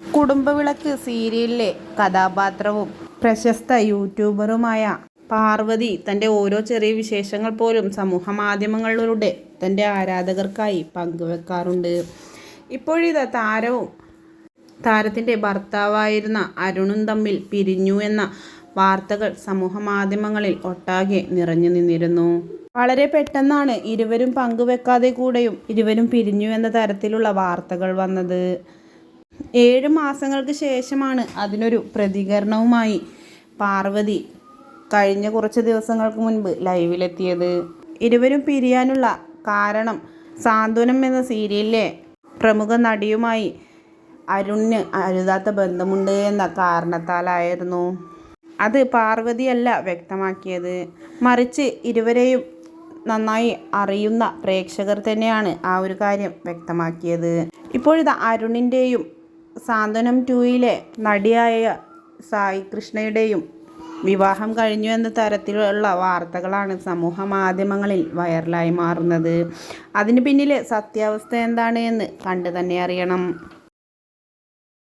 കുടുംബവിളക്ക് സീരിയലിലെ കഥാപാത്രവും പ്രശസ്ത യൂട്യൂബറുമായ പാർവതി തൻ്റെ ഓരോ ചെറിയ വിശേഷങ്ങൾ പോലും സമൂഹ മാധ്യമങ്ങളിലൂടെ തൻ്റെ ആരാധകർക്കായി പങ്കുവെക്കാറുണ്ട്. ഇപ്പോഴിതാ താരത്തിൻ്റെ ഭർത്താവായിരുന്ന അരുണും തമ്മിൽ പിരിഞ്ഞു എന്ന വാർത്തകൾ സമൂഹ മാധ്യമങ്ങളിൽ ഒട്ടാകെ നിറഞ്ഞു നിന്നിരുന്നു. വളരെ പെട്ടെന്നാണ് ഇരുവരും പങ്കുവെക്കാതെ കൂടെയും ഇരുവരും പിരിഞ്ഞു എന്ന തരത്തിലുള്ള വാർത്തകൾ വന്നത്. 7 മാസങ്ങൾക്ക് ശേഷമാണ് അതിനൊരു പ്രതികരണവുമായി പാർവതി കഴിഞ്ഞ കുറച്ച് ദിവസങ്ങൾക്ക് മുൻപ് ലൈവിലെത്തിയത്. ഇരുവരും പിരിയാനുള്ള കാരണം സാന്ത്വനം എന്ന സീരിയലിലെ പ്രമുഖ നടിയുമായി അരുണിന് അരുതാത്ത ബന്ധമുണ്ട് എന്ന കാരണത്താലായിരുന്നു. അത് പാർവതിയല്ല വ്യക്തമാക്കിയത്, മറിച്ച് ഇരുവരെയും നന്നായി അറിയുന്ന പ്രേക്ഷകർ തന്നെയാണ് ആ ഒരു കാര്യം വ്യക്തമാക്കിയത്. ഇപ്പോഴിതാ അരുണിൻ്റെയും സാന്ത്വനം 2-ലെ നടിയായ സായി കൃഷ്ണയുടെയും വിവാഹം കഴിഞ്ഞു എന്ന തരത്തിലുള്ള വാർത്തകളാണ് സമൂഹ മാധ്യമങ്ങളിൽ വൈറലായി മാറുന്നത്. അതിന് പിന്നിലെ സത്യാവസ്ഥ എന്താണ് എന്ന് കണ്ടു തന്നെ അറിയണം.